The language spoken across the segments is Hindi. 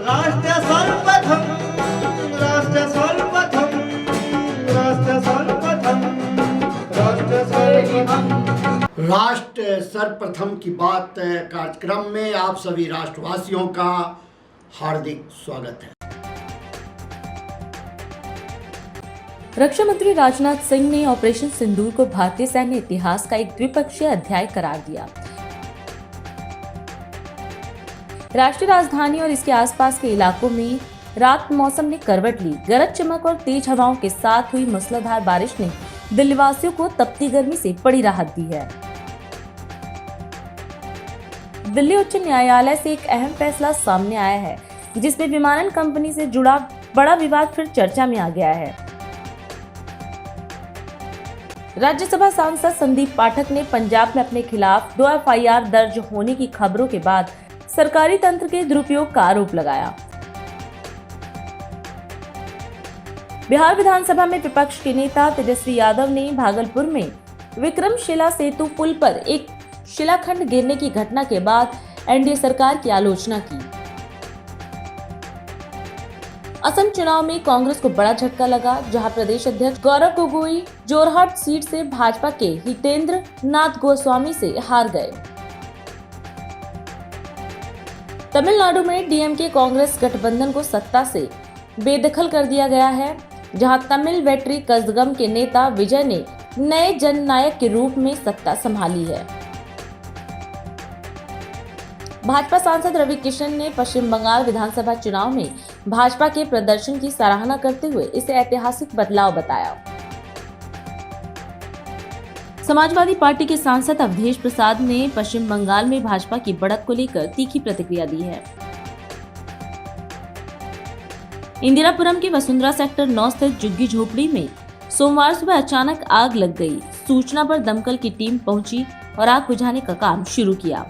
राष्ट्र सर्वप्रथम राष्ट्र सर्वप्रथम राष्ट्र सर्वप्रथम राष्ट्र सर्वप्रथम राष्ट्र सर्वप्रथम की बात कार्यक्रम में आप सभी राष्ट्रवासियों का हार्दिक स्वागत है। रक्षा मंत्री राजनाथ सिंह ने ऑपरेशन सिंदूर को भारतीय सैन्य इतिहास का एक द्विपक्षीय अध्याय करार दिया। राष्ट्रीय राजधानी और इसके आसपास के इलाकों में रात मौसम ने करवट ली। गरज चमक और तेज हवाओं के साथ हुई मूसलाधार बारिश ने दिल्लीवासियों को तपती गर्मी से बड़ी राहत दी है। दिल्ली उच्च न्यायालय से एक अहम फैसला सामने आया है, जिसमें विमानन कंपनी से जुड़ा बड़ा विवाद फिर चर्चा में आ गया है। राज्यसभा सांसद संदीप पाठक ने पंजाब में अपने खिलाफ 2 एफआईआर दर्ज होने की खबरों के बाद सरकारी तंत्र के दुरुपयोग का आरोप लगाया। बिहार विधानसभा में विपक्ष के नेता तेजस्वी यादव ने भागलपुर में विक्रमशिला सेतु पुल पर एक शिलाखंड गिरने की घटना के बाद एनडीए सरकार की आलोचना की। असम चुनाव में कांग्रेस को बड़ा झटका लगा, जहां प्रदेश अध्यक्ष गौरव गोगोई जोरहाट सीट से भाजपा के हितेंद्र नाथ गोस्वामी से हार गए। तमिलनाडु में डीएमके कांग्रेस गठबंधन को सत्ता से बेदखल कर दिया गया है, जहां तमिल वेट्री कज़गम के नेता विजय ने नए जननायक के रूप में सत्ता संभाली है। भाजपा सांसद रवि किशन ने पश्चिम बंगाल विधानसभा चुनाव में भाजपा के प्रदर्शन की सराहना करते हुए इसे ऐतिहासिक बदलाव बताया। समाजवादी पार्टी के सांसद अवधेश प्रसाद ने पश्चिम बंगाल में भाजपा की बढ़त को लेकर तीखी प्रतिक्रिया दी है। इंदिरापुरम के वसुंधरा सेक्टर 9 स्थित झुग्गी झोपड़ी में सोमवार सुबह अचानक आग लग गई। सूचना पर दमकल की टीम पहुंची और आग बुझाने का काम शुरू किया।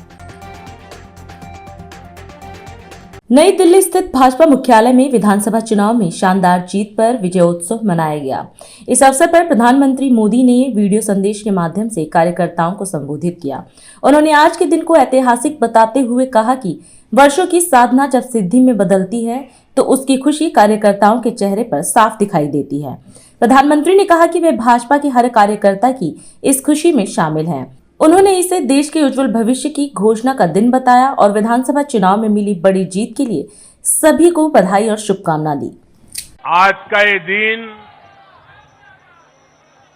नई दिल्ली स्थित भाजपा मुख्यालय में विधानसभा चुनाव में शानदार जीत पर विजयोत्सव मनाया गया। इस अवसर पर प्रधानमंत्री मोदी ने वीडियो संदेश के माध्यम से कार्यकर्ताओं को संबोधित किया। उन्होंने आज के दिन को ऐतिहासिक बताते हुए कहा कि वर्षों की साधना जब सिद्धि में बदलती है तो उसकी खुशी कार्यकर्ताओं के चेहरे पर साफ दिखाई देती है। प्रधानमंत्री ने कहा कि वे भाजपा के हर कार्यकर्ता की इस खुशी में शामिल हैं। उन्होंने इसे देश के उज्जवल भविष्य की घोषणा का दिन बताया और विधानसभा चुनाव में मिली बड़ी जीत के लिए सभी को बधाई और शुभकामना दी। आज का ये दिन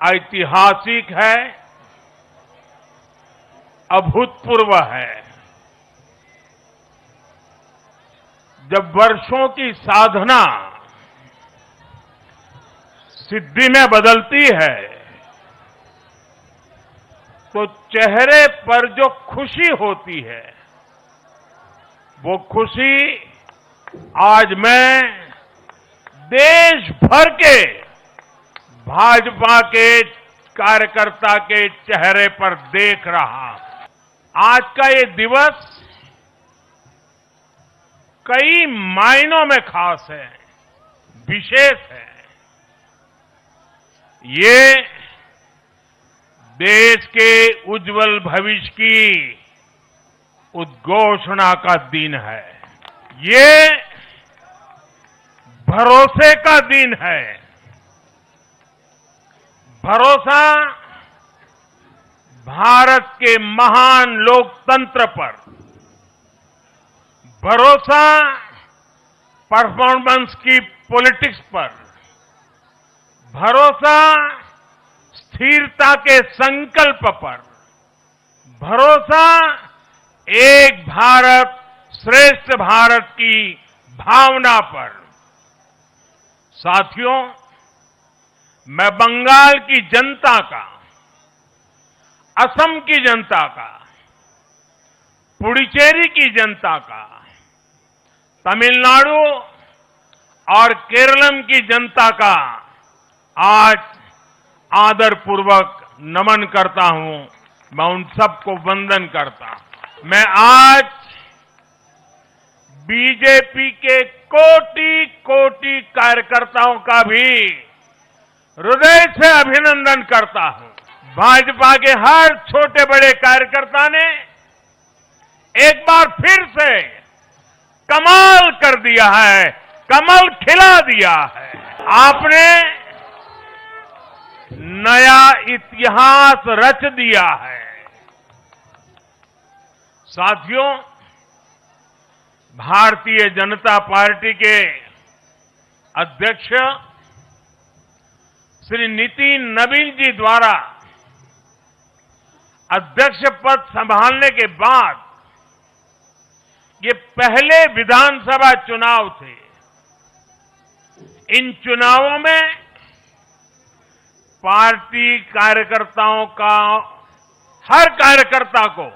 ऐतिहासिक है, अभूतपूर्व है। जब वर्षों की साधना सिद्धि में बदलती है तो चेहरे पर जो खुशी होती है, वो खुशी आज मैं देश भर के भाजपा के कार्यकर्ता के चेहरे पर देख रहा हूं। आज का ये दिवस कई मायनों में खास है, विशेष है। ये देश के उज्जवल भविष्य की उद्घोषणा का दिन है। ये भरोसे का दिन है। भरोसा भारत के महान लोकतंत्र पर, भरोसा परफॉर्मेंस की पॉलिटिक्स पर, भरोसा स्थिरता के संकल्प पर, भरोसा एक भारत श्रेष्ठ भारत की भावना पर। साथियों, मैं बंगाल की जनता का, असम की जनता का, पुडुचेरी की जनता का, तमिलनाडु और केरलम की जनता का आज आदरपूर्वक नमन करता हूं। मैं उन सबको वंदन करता हूं। मैं आज बीजेपी के कोटि कोटि कार्यकर्ताओं का भी हृदय से अभिनंदन करता हूं। भाजपा के हर छोटे बड़े कार्यकर्ता ने एक बार फिर से कमाल कर दिया है, कमल खिला दिया है। आपने नया इतिहास रच दिया है। साथियों, भारतीय जनता पार्टी के अध्यक्ष श्री नितिन नवीन जी द्वारा अध्यक्ष पद संभालने के बाद ये पहले विधानसभा चुनाव थे। इन चुनावों में पार्टी कार्यकर्ताओं का, हर कार्यकर्ता को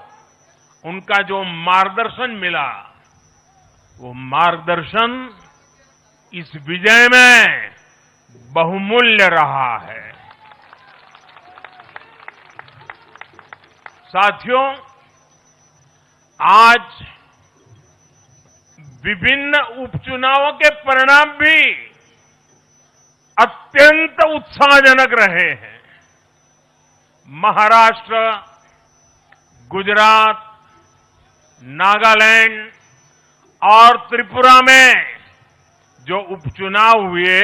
उनका जो मार्गदर्शन मिला, वो मार्गदर्शन इस विजय में बहुमूल्य रहा है। साथियों, आज विभिन्न उपचुनावों के परिणाम भी अत्यंत उत्साहजनक रहे हैं। महाराष्ट्र, गुजरात, नागालैंड और त्रिपुरा में जो उपचुनाव हुए,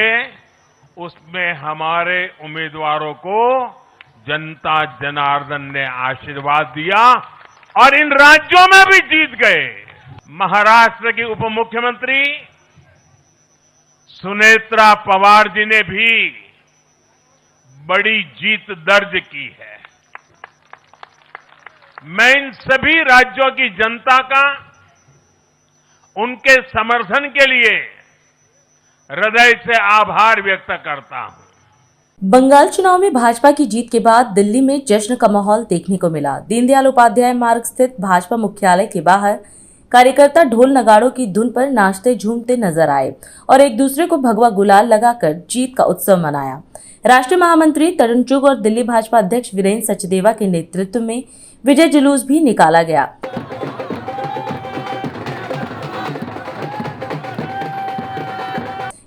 उसमें हमारे उम्मीदवारों को जनता जनार्दन ने आशीर्वाद दिया और इन राज्यों में भी जीत गए। महाराष्ट्र की उप मुख्यमंत्री सुनेत्रा पवार जी ने भी बड़ी जीत दर्ज की है। मैं इन सभी राज्यों की जनता का उनके समर्थन के लिए हृदय से आभार व्यक्त करता हूं। बंगाल चुनाव में भाजपा की जीत के बाद दिल्ली में जश्न का माहौल देखने को मिला। दीनदयाल उपाध्याय मार्ग स्थित भाजपा मुख्यालय के बाहर कार्यकर्ता ढोल नगाड़ों की धुन पर नाचते झूमते नजर आए और एक दूसरे को भगवा गुलाल लगाकर जीत का उत्सव मनाया। राष्ट्रीय महामंत्री तरुण चुग और दिल्ली भाजपा अध्यक्ष वीरेंद्र सचदेवा के नेतृत्व में विजय जुलूस भी निकाला गया।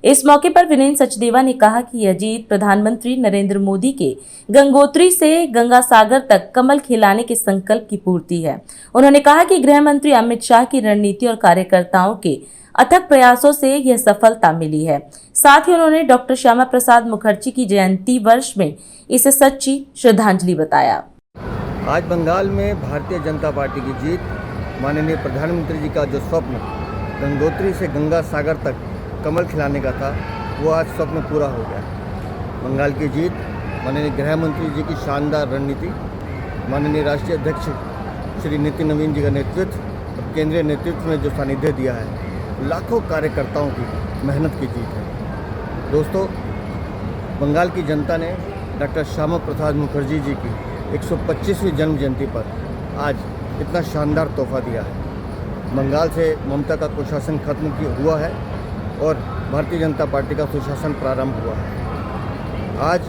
इस मौके पर वीरेंद्र सचदेवा ने कहा कि यह जीत प्रधानमंत्री नरेंद्र मोदी के गंगोत्री से गंगा सागर तक कमल खिलाने के संकल्प की पूर्ति है। उन्होंने कहा कि गृह मंत्री अमित शाह की रणनीति और कार्यकर्ताओं के अथक प्रयासों से यह सफलता मिली है। साथ ही उन्होंने डॉक्टर श्यामा प्रसाद मुखर्जी की जयंती वर्ष में इसे सच्ची श्रद्धांजलि बताया। आज बंगाल में भारतीय जनता पार्टी की जीत, माननीय प्रधानमंत्री जी का जो स्वप्न गंगोत्री से गंगा सागर तक कमल खिलाने का था, वो आज स्वप्न पूरा हो गया। बंगाल की जीत माननीय गृह मंत्री जी की शानदार रणनीति, माननीय राष्ट्रीय अध्यक्ष श्री नितिन नवीन जी का नेतृत्व और केंद्रीय नेतृत्व ने जो सानिध्य दिया है, लाखों कार्यकर्ताओं की मेहनत की जीत है। दोस्तों, बंगाल की जनता ने डॉक्टर श्यामा प्रसाद मुखर्जी जी की 125वीं जन्म जयंती पर आज इतना शानदार तोहफा दिया है। बंगाल से ममता का कुशासन खत्म हुआ है और भारतीय जनता पार्टी का सुशासन प्रारंभ हुआ है। आज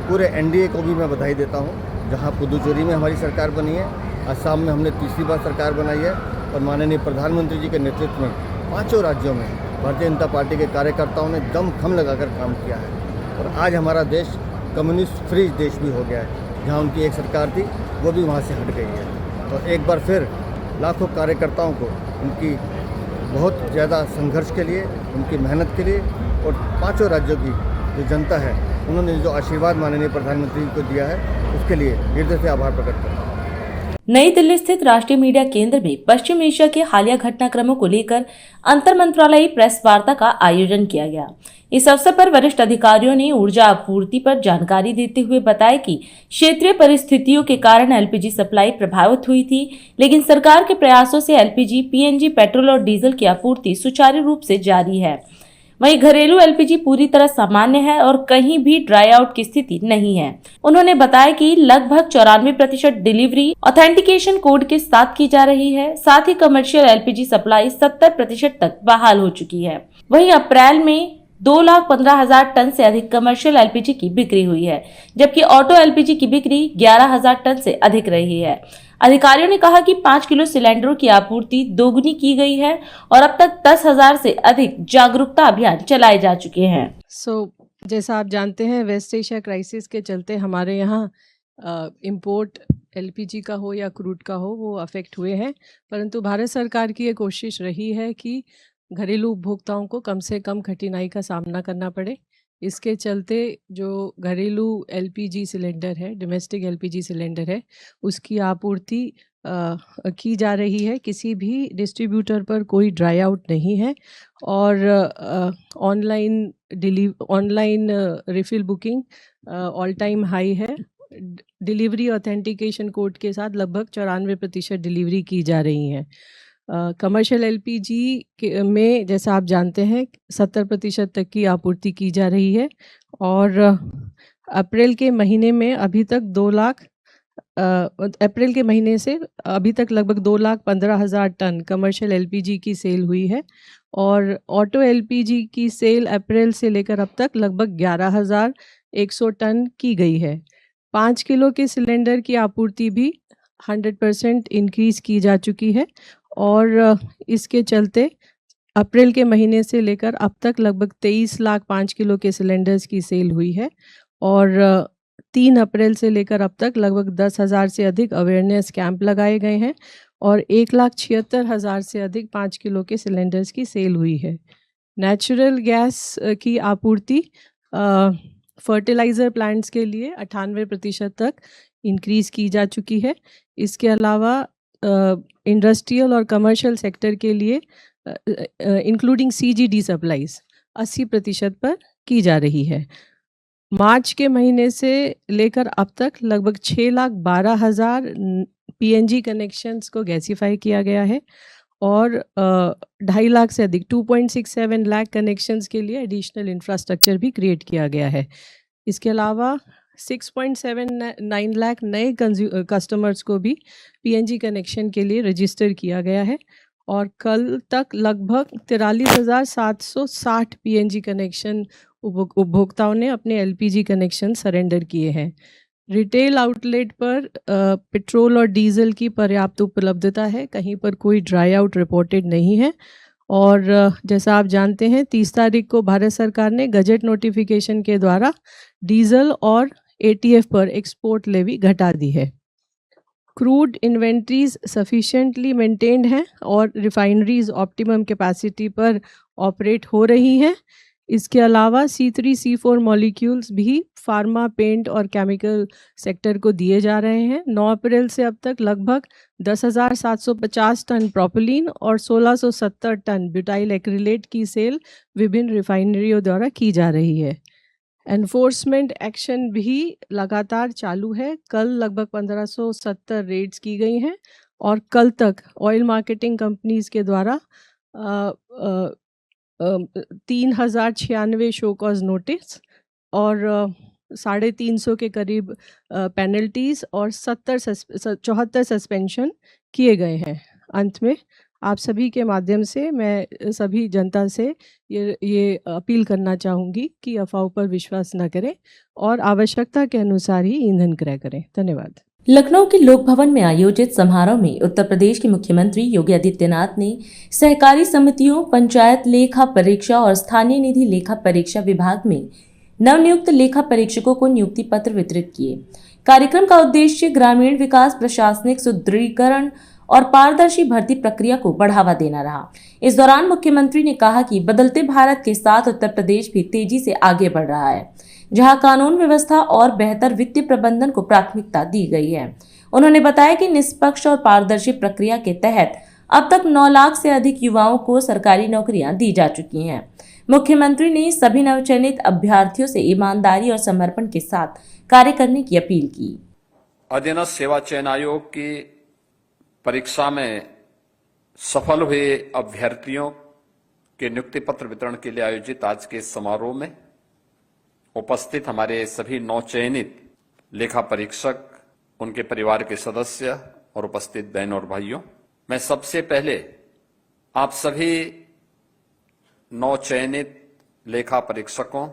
पूरे एनडीए को भी मैं बधाई देता हूं, जहां पुदुचेरी में हमारी सरकार बनी है, असम में हमने तीसरी बार सरकार बनाई है और माननीय प्रधानमंत्री जी के नेतृत्व में 5 राज्यों में भारतीय जनता पार्टी के कार्यकर्ताओं ने दम लगाकर काम किया है। और आज हमारा देश कम्युनिस्ट फ्री देश भी हो गया है, जहाँ उनकी एक सरकार थी वो भी वहाँ से हट गई है। तो एक बार फिर लाखों कार्यकर्ताओं को उनकी बहुत ज़्यादा संघर्ष के लिए, उनकी मेहनत के लिए और 5 राज्यों की जो जनता है, उन्होंने जो आशीर्वाद माननीय प्रधानमंत्री को दिया है, उसके लिए हृदय से आभार प्रकट करता हूं। नई दिल्ली स्थित राष्ट्रीय मीडिया केंद्र में पश्चिम एशिया के हालिया घटनाक्रमों को लेकर अंतर मंत्रालयी प्रेस वार्ता का आयोजन किया गया। इस अवसर पर वरिष्ठ अधिकारियों ने ऊर्जा आपूर्ति पर जानकारी देते हुए बताया कि क्षेत्रीय परिस्थितियों के कारण एलपीजी सप्लाई प्रभावित हुई थी, लेकिन सरकार के प्रयासों से एलपीजी, पीएनजी, पेट्रोल और डीजल की आपूर्ति सुचारू रूप से जारी है। वहीं घरेलू एलपीजी पूरी तरह सामान्य है और कहीं भी ड्राई आउट की स्थिति नहीं है। उन्होंने बताया कि लगभग 94% डिलीवरी ऑथेंटिकेशन कोड के साथ की जा रही है। साथ ही कमर्शियल एलपीजी सप्लाई 70% तक बहाल हो चुकी है। वहीं अप्रैल में 2,15,000 टन से अधिक कमर्शियल एलपीजी की बिक्री हुई है, जबकि ऑटो एलपीजी की बिक्री 11,000 टन से अधिक रही है। अधिकारियों ने कहा कि 5 किलो सिलेंडरों की आपूर्ति दोगुनी की गई है और अब तक 10,000 से अधिक जागरूकता अभियान चलाए जा चुके हैं। जैसा आप जानते हैं, वेस्ट एशिया क्राइसिस के चलते हमारे यहाँ इंपोर्ट एलपीजी का हो या क्रूड का हो वो अफेक्ट हुए हैं, परंतु भारत सरकार की ये कोशिश रही है कि घरेलू उपभोक्ताओं को कम से कम कठिनाई का सामना करना पड़े। इसके चलते जो घरेलू एलपीजी सिलेंडर है, डोमेस्टिक एलपीजी सिलेंडर है, उसकी आपूर्ति की जा रही है। किसी भी डिस्ट्रीब्यूटर पर कोई ड्राई आउट नहीं है और online refill booking all time high है। डिलीवरी ऑथेंटिकेशन कोड के साथ लगभग 94% डिलीवरी की जा रही हैं। कमर्शियल एलपीजी में जैसा आप जानते हैं 70% तक की आपूर्ति की जा रही है और अप्रैल के महीने में अभी तक अप्रैल के महीने से अभी तक लगभग 2,15,000 टन कमर्शियल एलपीजी की सेल हुई है और ऑटो एलपीजी की सेल अप्रैल से लेकर अब तक लगभग 11,100 टन की गई है। 5 किलो के सिलेंडर की आपूर्ति भी 100% इंक्रीज़ की जा चुकी है और इसके चलते अप्रैल के महीने से लेकर अब तक लगभग 23 लाख 5 किलो के सिलेंडर्स की सेल हुई है और 3 अप्रैल से लेकर अब तक लगभग 10,000 से अधिक अवेयरनेस कैंप लगाए गए हैं और 1,76,000 से अधिक 5 किलो के सिलेंडर्स की सेल हुई है। नेचुरल गैस की आपूर्ति फर्टिलाइज़र प्लांट्स के लिए 98% तक इंक्रीज़ की जा चुकी है। इसके अलावा इंडस्ट्रियल और कमर्शियल सेक्टर के लिए इंक्लूडिंग सीजीडी सप्लाईज 80% पर की जा रही है। मार्च के महीने से लेकर अब तक लगभग 6,12,000 पीएनजी कनेक्शंस को गैसीफाई किया गया है और 2.5 लाख से अधिक 2.67 लाख कनेक्शंस के लिए एडिशनल इंफ्रास्ट्रक्चर भी क्रिएट किया गया है। इसके अलावा 6.79 लाख नए कस्टमर्स को भी पीएनजी कनेक्शन के लिए रजिस्टर किया गया है और कल तक लगभग 43,760 पीएनजी कनेक्शन उपभोक्ताओं ने अपने एलपीजी कनेक्शन सरेंडर किए हैं। रिटेल आउटलेट पर पेट्रोल और डीजल की पर्याप्त उपलब्धता है, कहीं पर कोई ड्राई आउट रिपोर्टेड नहीं है और जैसा आप जानते हैं 30 तारीख को भारत सरकार ने गजट नोटिफिकेशन के द्वारा डीजल और एटीएफ पर एक्सपोर्ट लेवी घटा दी है। क्रूड इन्वेंट्रीज सफिशिएंटली मेंटेन्ड हैं और रिफाइनरीज ऑप्टिमम कैपेसिटी पर ऑपरेट हो रही हैं। इसके अलावा C3 C4 मॉलिक्यूल्स भी फार्मा, पेंट और केमिकल सेक्टर को दिए जा रहे हैं। 9 अप्रैल से अब तक लगभग 10,750 टन प्रोपिलीन और 1,670 टन ब्यूटाइल एक्रिलेट की सेल विभिन्न रिफाइनरियों द्वारा की जा रही है। एनफोर्समेंट एक्शन भी लगातार चालू है। कल लगभग 1570 रेड्स की गई हैं और कल तक ऑयल मार्केटिंग कंपनीज के द्वारा 3,096 शो कॉज नोटिस और 350 के करीब पेनल्टीज और 74 सस्पेंशन किए गए हैं। अंत में आप सभी के माध्यम से मैं सभी जनता से ये अपील करना चाहूँगी कि अफवाहों पर विश्वास न करें और आवश्यकता के अनुसार ही ईंधन क्रय करें। धन्यवाद। लखनऊ के लोक भवन में आयोजित समारोह में उत्तर प्रदेश के मुख्यमंत्री योगी आदित्यनाथ ने सहकारी समितियों, पंचायत लेखा परीक्षा और स्थानीय निधि लेखा परीक्षा विभाग में नवनियुक्त लेखा परीक्षकों को नियुक्ति पत्र वितरित किए। कार्यक्रम का उद्देश्य ग्रामीण विकास, प्रशासनिक सुदृढ़ीकरण और पारदर्शी भर्ती प्रक्रिया को बढ़ावा देना रहा। इस दौरान मुख्यमंत्री ने कहा कि बदलते भारत के साथ उत्तर प्रदेश भी तेजी से आगे बढ़ रहा है, जहां कानून व्यवस्था और बेहतर वित्तीय प्रबंधन को प्राथमिकता दी गई है। उन्होंने बताया कि निष्पक्ष और पारदर्शी प्रक्रिया के तहत अब तक 9 लाख से अधिक युवाओं को सरकारी नौकरियां दी जा चुकी हैं। मुख्यमंत्री ने सभी नवचयनित अभ्यर्थियों से ईमानदारी और समर्पण के साथ कार्य करने की अपील की। अधीनस्थ सेवा चयन आयोग की परीक्षा में सफल हुए अभ्यर्थियों के नियुक्ति पत्र वितरण के लिए आयोजित आज के समारोह में उपस्थित हमारे सभी नवचयनित लेखा परीक्षक, उनके परिवार के सदस्य और उपस्थित बहनों और भाइयों, मैं सबसे पहले आप सभी नवचयनित लेखा परीक्षकों,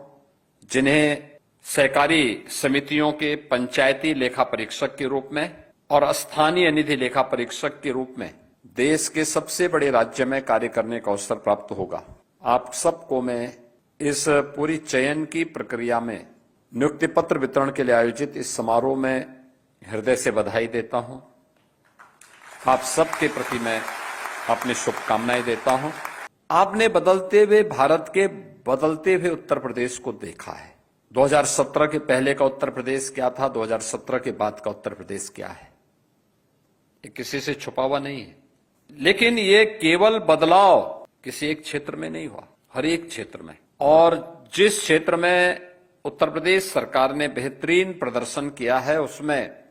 जिन्हें सहकारी समितियों के पंचायती लेखा परीक्षक के रूप में और स्थानीय निधि लेखा परीक्षक के रूप में देश के सबसे बड़े राज्य में कार्य करने का अवसर प्राप्त होगा, आप सबको मैं इस पूरी चयन की प्रक्रिया में नियुक्ति पत्र वितरण के लिए आयोजित इस समारोह में हृदय से बधाई देता हूं। आप सबके प्रति मैं अपनी शुभकामनाएं देता हूं। आपने बदलते हुए भारत के बदलते हुए उत्तर प्रदेश को देखा है। 2017 के पहले का उत्तर प्रदेश क्या था, 2017 के बाद का उत्तर प्रदेश क्या है, ये किसी से छुपा हुआ नहीं है। लेकिन ये केवल बदलाव किसी एक क्षेत्र में नहीं हुआ, हर एक क्षेत्र में। और जिस क्षेत्र में उत्तर प्रदेश सरकार ने बेहतरीन प्रदर्शन किया है, उसमें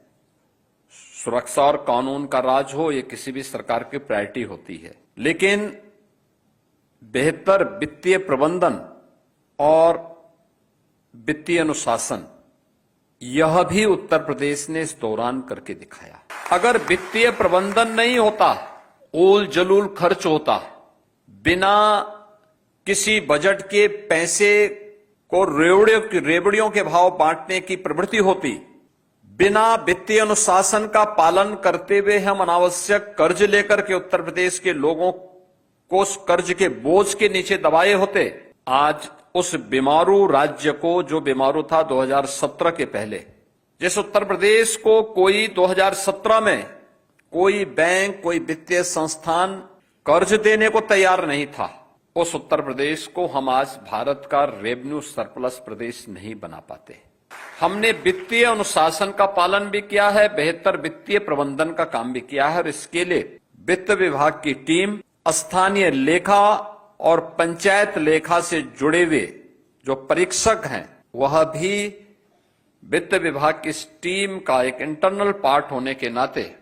सुरक्षा और कानून का राज हो, ये किसी भी सरकार की प्रायोरिटी होती है। लेकिन बेहतर वित्तीय प्रबंधन और वित्तीय अनुशासन, यह भी उत्तर प्रदेश ने इस दौरान करके दिखाया। अगर वित्तीय प्रबंधन नहीं होता, उल जलूल खर्च होता, बिना किसी बजट के पैसे को रेवड़ियों के भाव बांटने की प्रवृत्ति होती, बिना वित्तीय अनुशासन का पालन करते हुए हम अनावश्यक कर्ज लेकर के उत्तर प्रदेश के लोगों को उस कर्ज के बोझ के नीचे दबाए होते, आज उस बीमारू राज्य को, जो बीमारू था 2017 के पहले, जिस उत्तर प्रदेश को कोई 2017 में कोई बैंक, कोई वित्तीय संस्थान कर्ज देने को तैयार नहीं था, उस उत्तर प्रदेश को हम आज भारत का रेवेन्यू सरप्लस प्रदेश नहीं बना पाते। हमने वित्तीय अनुशासन का पालन भी किया है, बेहतर वित्तीय प्रबंधन का काम भी किया है, और इसके लिए वित्त विभाग की टीम, स्थानीय लेखा और पंचायत लेखा से जुड़े हुए जो परीक्षक हैं, वह भी वित्त विभाग की इस टीम का एक इंटरनल पार्ट होने के नाते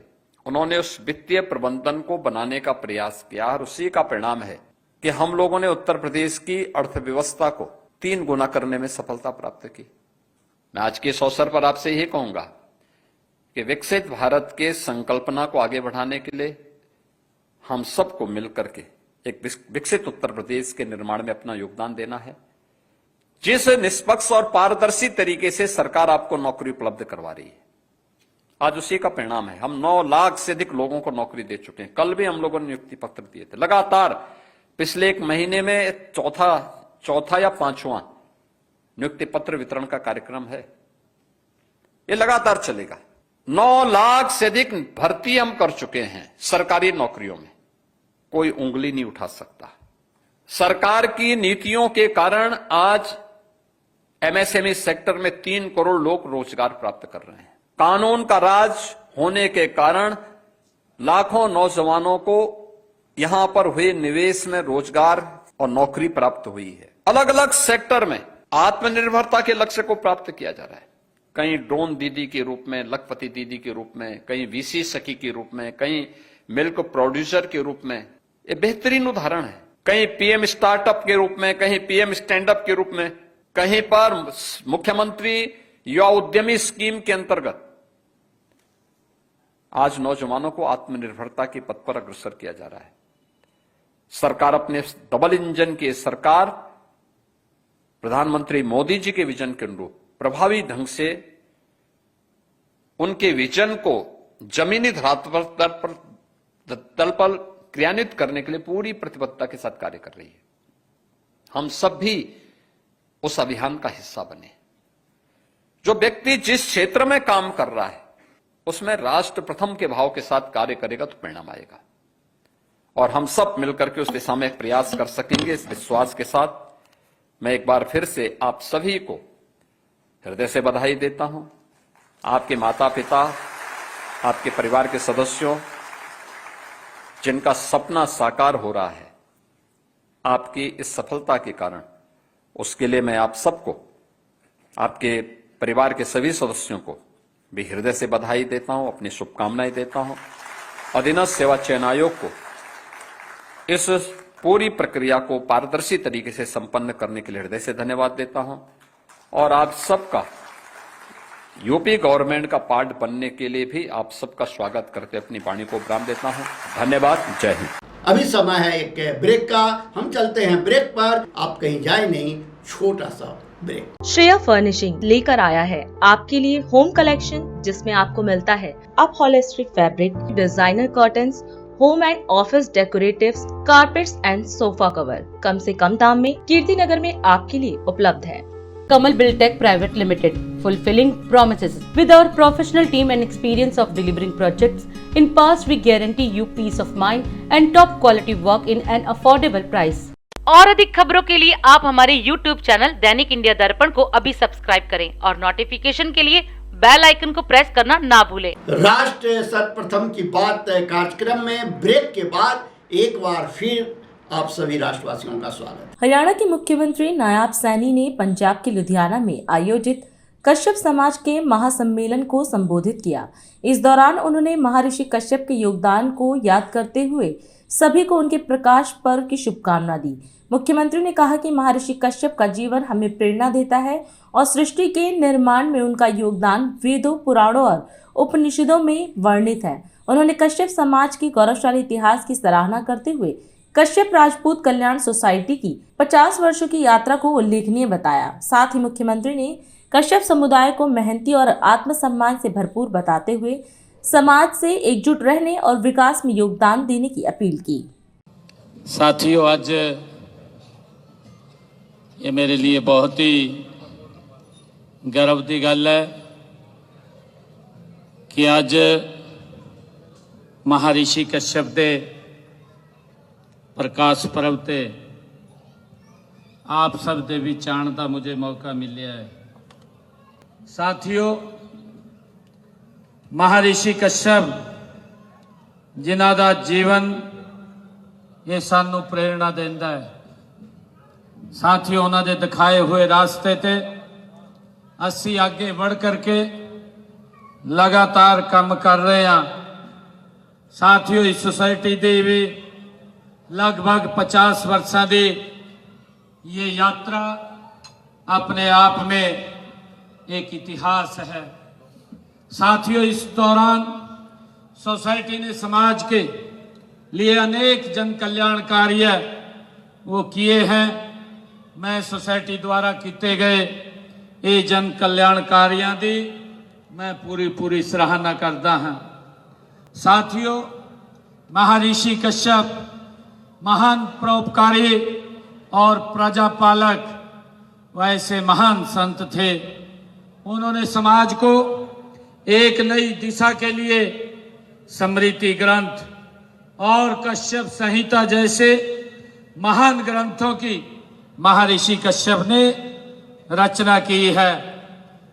उन्होंने उस वित्तीय प्रबंधन को बनाने का प्रयास किया, और उसी का परिणाम है कि हम लोगों ने उत्तर प्रदेश की अर्थव्यवस्था को 3 गुना करने में सफलता प्राप्त की। मैं आज के इस अवसर पर आपसे यही कहूंगा कि विकसित भारत के संकल्पना को आगे बढ़ाने के लिए हम सबको मिलकर के एक विकसित उत्तर प्रदेश के निर्माण में अपना योगदान देना है। जिस निष्पक्ष और पारदर्शी तरीके से सरकार आपको नौकरी उपलब्ध करवा रही है, आज उसी का परिणाम है। हम 9 लाख से अधिक लोगों को नौकरी दे चुके हैं। कल भी हम लोगों ने नियुक्ति पत्र दिए थे। लगातार पिछले 1 महीने में चौथा या 5वां नियुक्ति पत्र वितरण का कार्यक्रम है। ये लगातार चलेगा। 9 लाख से अधिक भर्ती हम कर चुके हैं सरकारी नौकरियों में। कोई उंगली नहीं उठा सकता। सरकार की नीतियों के कारण आज एमएसएमई सेक्टर में 3 करोड़ लोग रोजगार प्राप्त कर रहे हैं। कानून का राज होने के कारण लाखों नौजवानों को यहां पर हुए निवेश में रोजगार और नौकरी प्राप्त हुई है। अलग अलग सेक्टर में आत्मनिर्भरता के लक्ष्य को प्राप्त किया जा रहा है। कहीं ड्रोन दीदी के रूप में, लखपति दीदी के रूप में, कहीं वीसी सखी के रूप में, कहीं मिल्क प्रोड्यूसर के रूप में। ये बेहतरीन उदाहरण है। कहीं पीएम स्टार्टअप के रूप में, कहीं पीएम स्टैंड अप के रूप में, कहीं पर मुख्यमंत्री युवा उद्यमी स्कीम के अंतर्गत आज नौजवानों को आत्मनिर्भरता के पथ पर अग्रसर किया जा रहा है। सरकार अपने डबल इंजन की सरकार प्रधानमंत्री मोदी जी के विजन के अनुरूप प्रभावी ढंग से उनके विजन को जमीनी धरातल पर क्रियान्वित करने के लिए पूरी प्रतिबद्धता के साथ कार्य कर रही है। हम सब भी उस अभियान का हिस्सा बने। जो व्यक्ति जिस क्षेत्र में काम कर रहा है उसमें राष्ट्र प्रथम के भाव के साथ कार्य करेगा तो परिणाम आएगा, और हम सब मिलकर के उस दिशा में प्रयास कर सकेंगे। इस विश्वास के साथ मैं एक बार फिर से आप सभी को हृदय से बधाई देता हूं। आपके माता पिता, आपके परिवार के सदस्यों, जिनका सपना साकार हो रहा है आपकी इस सफलता के कारण, उसके लिए मैं आप सबको, आपके परिवार के सभी सदस्यों को भी हृदय से बधाई देता हूं, अपनी शुभकामनाएं देता हूं। अधीनस्थ सेवा चयन आयोग को इस पूरी प्रक्रिया को पारदर्शी तरीके से संपन्न करने के लिए हृदय से धन्यवाद देता हूं, और आप सबका यूपी गवर्नमेंट का पार्ट बनने के लिए भी आप सबका स्वागत करते अपनी वाणी को विराम देता हूं। धन्यवाद। जय हिंद। अभी समय है एक ब्रेक का। हम चलते हैं ब्रेक पर। आप कहीं जाए नहीं, छोटा सा ब्रेक। श्रेया फर्निशिंग लेकर आया है आपके लिए होम कलेक्शन, जिसमें आपको मिलता है upholstery fabric, designer curtains, home and office decoratives, carpets and sofa cover कम से कम दाम में कीर्ति नगर में आपके लिए उपलब्ध है। Kamal Buildtech Private Limited, fulfilling promises. With our professional team and experience of delivering projects in past, we guarantee you peace of mind and top quality work in an affordable price. और अधिक खबरों के लिए आप हमारे YouTube चैनल दैनिक इंडिया दर्पण को अभी सब्सक्राइब करें और नोटिफिकेशन के लिए बेल आइकन को प्रेस करना ना भूलें। राष्ट्र सर्वप्रथम की बात कार्यक्रम में ब्रेक के बाद एक बार फिर आप सभी राष्ट्रवासियों का स्वागत। हरियाणा के मुख्यमंत्री नायब सैनी ने पंजाब के लुधियाना में आयोजित कश्यप समाज के महासम्मेलन को संबोधित किया। इस दौरान उन्होंने महर्षि कश्यप के योगदान को याद करते हुए सभी को उनके प्रकाश पर्व की शुभकामना दी। मुख्यमंत्री ने कहा कि महर्षि कश्यप का जीवन हमें प्रेरणा देता है और सृष्टि के निर्माण में उनका योगदान वेदों, पुराणों और उपनिषदों में वर्णित है। उन्होंने कश्यप समाज के गौरवशाली इतिहास की सराहना करते हुए कश्यप राजपूत कल्याण सोसाइटी की 50 वर्षों की यात्रा को उल्लेखनीय बताया। साथ ही मुख्यमंत्री ने कश्यप समुदाय को मेहनती और आत्मसम्मान से भरपूर बताते हुए समाज से एकजुट रहने और विकास में योगदान देने की अपील की। साथियों, आज ये मेरे लिए बहुत ही गर्व की गल है कि आज महर्षि कश्यप के प्रकाश पर्व ते आप सब दे विच आउण दा मुझे मौका मिलिया है। साथियों, महर्षि कश्यप जिन्हां दा जीवन ये सानू प्रेरणा देंदा है। साथियों, उन्हां दे दिखाए हुए रास्ते ते असी आगे बढ़ करके लगातार काम कर रहे हैं। साथियों, इस सोसाइटी दी भी लगभग 50 वर्षों की ये यात्रा अपने आप में एक इतिहास है। साथियों, इस दौरान सोसाइटी ने समाज के लिए अनेक जन कल्याण कार्य वो किए हैं। मैं सोसाइटी द्वारा किए गए ये जन कल्याण कार्यों की मैं पूरी सराहना करता हाँ। साथियों, महर्षि कश्यप महान परोपकारी और प्रजापालक वैसे महान संत थे। उन्होंने समाज को एक नई दिशा के लिए स्मृति ग्रंथ और कश्यप संहिता जैसे महान ग्रंथों की महर्षि कश्यप ने रचना की है।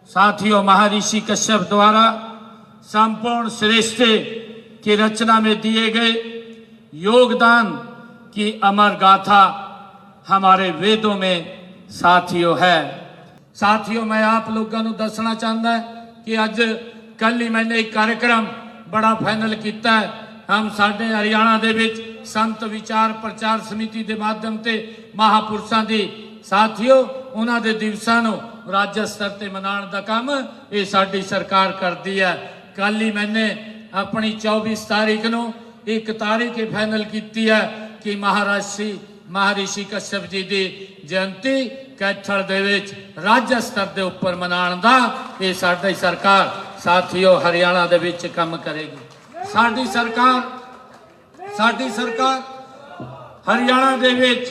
साथियों, महर्षि कश्यप द्वारा संपूर्ण सृष्टि की रचना में दिए गए योगदान की अमर गाथा हमारे वेदों में साथियों है। साथियों, मैं आप लोगों को दसना चाहता है कि अज कल ही मैंने एक कार्यक्रम बड़ा फाइनल किया है। हम साडे हरियाणा दे विच संत विचार प्रचार समिति के माध्यम से महापुरुषों की साथियों उन्हां दे दिवसां नूं राज्य स्तर ते मनाउण दा काम ये साडी सरकार करती है। कल ही मैंने अपनी 24 तारीख नूं एक तारीख फाइनल की है कि महर्षि कश्यप जी की जयंती कैथल दे विच राज्य स्तर के उपर मनाउण दा ये साडी सरकार साथियों हरियाणा दे विच काम करेगी। साडी सरकार हरियाणा दे विच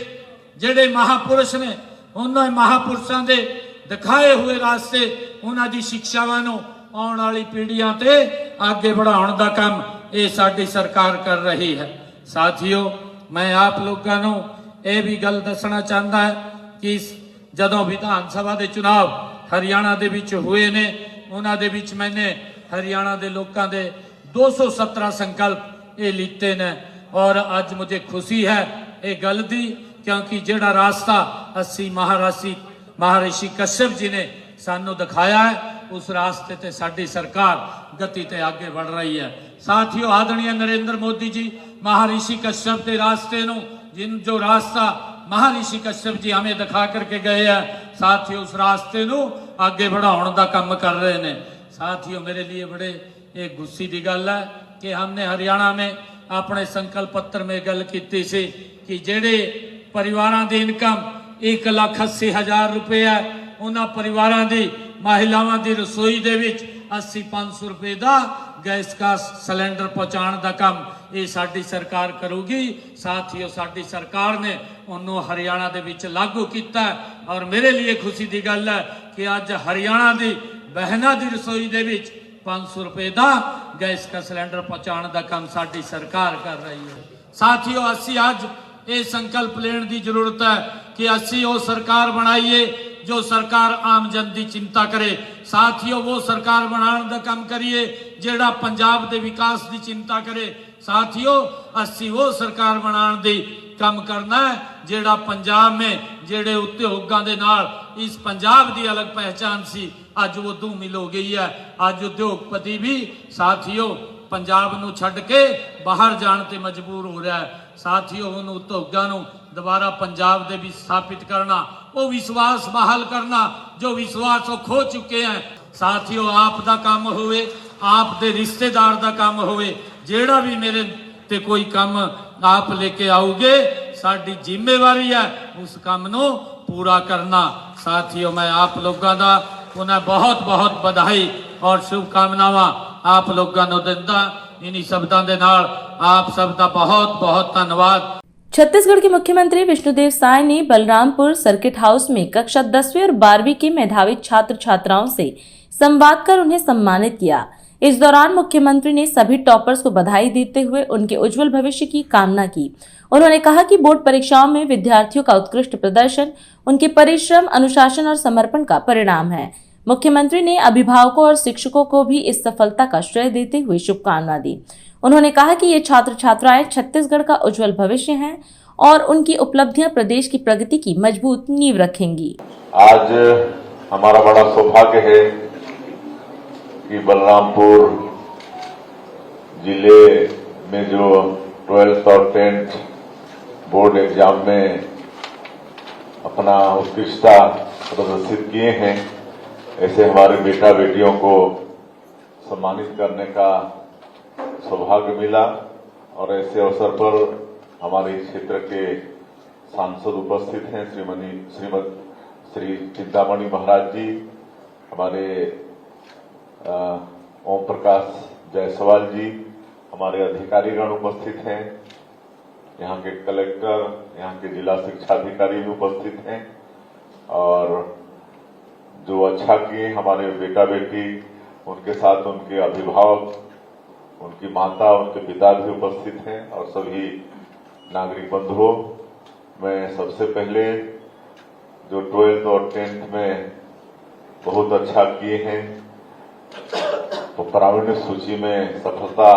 जिहड़े महापुरुष ने उन्होंने महापुरुषों के दिखाए हुए रास्ते उन्हां दी शिक्षावां नूं आउण वाली पीढ़ियां ते आगे बढ़ाउण दा काम ये साडी सरकार कर रही है। साथियों, मैं आप लोगों को यह भी गल दसना चाहता है कि जदों विधान सभा के चुनाव हरियाणा दे विच हुए ने उन्हां दे विच मैंने हरियाणा के लोगों के 217 संकल्प ये लीते ने और अज मुझे खुशी है ये गल दी क्योंकि जिहड़ा रास्ता असी महर्षि कश्यप जी ने सानू दिखाया है उस रास्ते ते साडी सरकार गति ते आगे बढ़ रही है। साथियों, आदरणीय नरेंद्र मोदी जी महर्षि कश्यप के रास्ते नु जो रास्ता महर्षि कश्यप जी हमें दिखा करके गए हैं साथियों उस रास्ते नु आगे बढ़ाने का काम कर रहे हैं। साथियों, मेरे लिए बड़े एक गुस्से की गल है कि हमने हरियाणा में अपने संकल्प पत्र में गल की सी कि जेड़े परिवारों की इनकम 1,80,000 रुपये है उन्होंने परिवारों की महिलावां की रसोई दे विच 80-500 रुपये का गैस का सिलेंडर पहुँचाने का काम ये साडी सरकार करूगी। साथियों, साडी सरकार ने उन्होंने हरियाणा दे विच लागू किया और मेरे लिए खुशी की गल है कि अज हरियाणा की बहना की रसोई दे विच 500 रुपए का गैस का सिलेंडर पहुँचाने का काम साडी सरकार कर रही है। साथियों, असी अज ये संकल्प लेने की जरूरत है कि असी वो सरकार बनाइए जो सरकार आम जन की चिंता करे। साथियों, वो सरकार बनाने का काम करिए जेड़ा पंजाब के विकास की चिंता करे। साथियों, असी वो सरकार बनाने की काम करना है जेड़ा पंजाब में जेड़े उद्योगों के नाल इस पंजाब की अलग पहचान सी अज वो धूमिल हो गई है। अज उद्योगपति भी साथियों पंजाब नूं छड्ड के बाहर जाने ते मजबूर हो रहा है। साथियों, उन उद्योगों नूं दोबारा पंजाब दे भी स्थापित करना, वो विश्वास बहाल करना जो विश्वास वो खो चुके हैं। साथियों, आप दा काम होवे, आप दे रिश्तेदार दा काम होवे, जेड़ा भी मेरे ते कोई काम आप लेके आओगे, साडी जिम्मेवारी है उस काम नूं पूरा करना। साथियों, मैं आप लोगों का पुनः बहुत बहुत बधाई और शुभकामनावां आप लोगों को दिंदा। इन्हीं शब्दों के नाल आप सब का बहुत बहुत धन्यवाद। छत्तीसगढ़ के मुख्यमंत्री विष्णुदेव साय ने बलरामपुर सर्किट हाउस में कक्षा 10वीं और 12वीं के मेधावी छात्र छात्राओं से संवाद कर उन्हें सम्मानित किया। इस दौरान मुख्यमंत्री ने सभी टॉपर्स को बधाई देते हुए उनके उज्जवल भविष्य की कामना की। उन्होंने कहा कि बोर्ड परीक्षाओं में विद्यार्थियों का उत्कृष्ट प्रदर्शन उनके परिश्रम, अनुशासन और समर्पण का परिणाम है। मुख्यमंत्री ने अभिभावकों और शिक्षकों को भी इस सफलता का श्रेय देते हुए शुभकामना दी। उन्होंने कहा कि ये छात्र छात्राएं छत्तीसगढ़ का उज्जवल भविष्य हैं और उनकी उपलब्धियां प्रदेश की प्रगति की मजबूत नींव रखेंगी। आज हमारा बड़ा सौभाग्य है कि बलरामपुर जिले में जो 12th और 10th बोर्ड एग्जाम में अपना उत्कृष्टता प्रदर्शित किए हैं, ऐसे हमारे बेटा बेटियों को सम्मानित करने का सौभाग्य मिला। और ऐसे अवसर पर हमारे क्षेत्र के सांसद उपस्थित हैं, श्री चिंतामणि महाराज जी, हमारे ओम प्रकाश जायसवाल जी, हमारे अधिकारीगण उपस्थित हैं, यहाँ के कलेक्टर, यहाँ के जिला शिक्षा अधिकारी भी उपस्थित हैं और जो अच्छा किए हमारे बेटा बेटी, उनके साथ उनके अभिभावक, उनकी माता, उनके पिता भी उपस्थित हैं और सभी नागरिक बंधुओं, मैं सबसे पहले जो 12th और 10th में बहुत अच्छा किए हैं, तो प्रावीण्य सूची में सफलता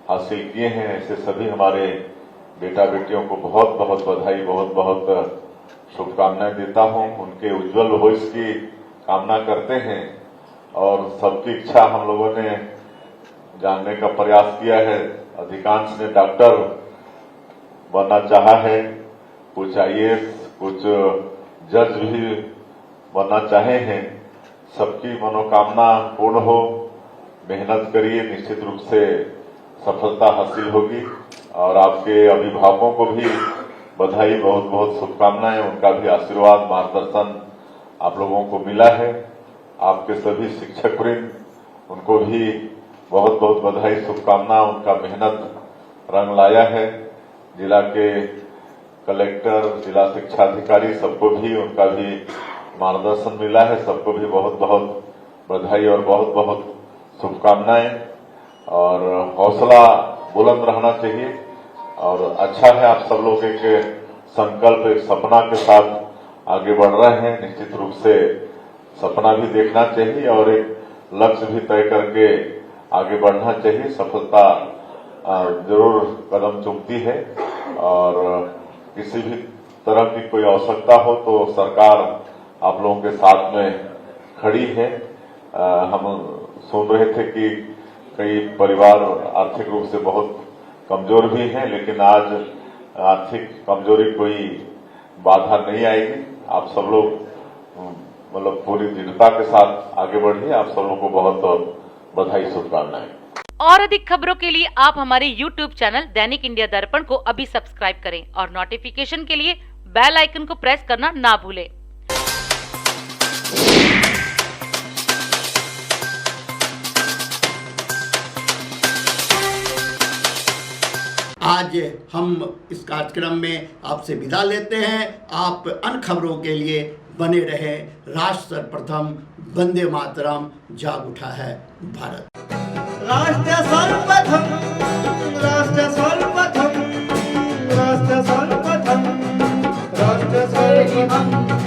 हासिल किए हैं, ऐसे सभी हमारे बेटा बेटियों को बहुत बहुत बधाई, बहुत बहुत शुभकामनाएं देता हूं। उनके उज्जवल भविष्य की कामना करते हैं और सबकी इच्छा हम लोगों ने जानने का प्रयास किया है। अधिकांश ने डॉक्टर बनना चाहा है, कुछ IAS, कुछ जज भी बनना चाहे हैं। सबकी मनोकामना पूर्ण हो, मेहनत करिए, निश्चित रूप से सफलता हासिल होगी। और आपके अभिभावकों को भी बधाई, बहुत बहुत शुभकामनाएं, उनका भी आशीर्वाद, मार्गदर्शन आप लोगों को मिला है। आपके सभी शिक्षक वृंद, उनको भी बहुत बहुत बधाई, शुभकामना, उनका मेहनत रंग लाया है। जिला के कलेक्टर, जिला शिक्षा अधिकारी, सबको भी उनका भी मार्गदर्शन मिला है, सबको भी बहुत बहुत बधाई और बहुत बहुत शुभकामनाएं। और हौसला बुलंद रहना चाहिए और अच्छा है आप सब लोग एक संकल्प, एक सपना के साथ आगे बढ़ रहे हैं। निश्चित रूप से सपना भी देखना चाहिए और एक लक्ष्य भी तय करके आगे बढ़ना चाहिए। सफलता जरूर कदम चूमती है और किसी भी तरह की कोई आवश्यकता हो तो सरकार आप लोगों के साथ में खड़ी है। हम सुन रहे थे कि कई परिवार आर्थिक रूप से बहुत कमजोर भी हैं, लेकिन आज आर्थिक कमजोरी कोई बाधा नहीं आएगी। आप सब लोग मतलब पूरी दृढ़ता के साथ आगे बढ़िए। आप सब लोगों को बहुत बहुत बधाई, शुभकामनाएं। और अधिक खबरों के लिए आप हमारे YouTube चैनल दैनिक इंडिया दर्पण को अभी सब्सक्राइब करें और नोटिफिकेशन के लिए बेल आइकन को प्रेस करना ना भूलें। आज हम इस कार्यक्रम में आपसे विदा लेते हैं। आप अन्य खबरों के लिए बने रहे। राष्ट्र सर्वप्रथम, वंदे मातरम, जाग उठा है भारत। राष्ट्र सर्वप्रथम, राष्ट्र सर्वप्रथम, राष्ट्र सर्वप्रथम, राष्ट्र सर्वप्रथम।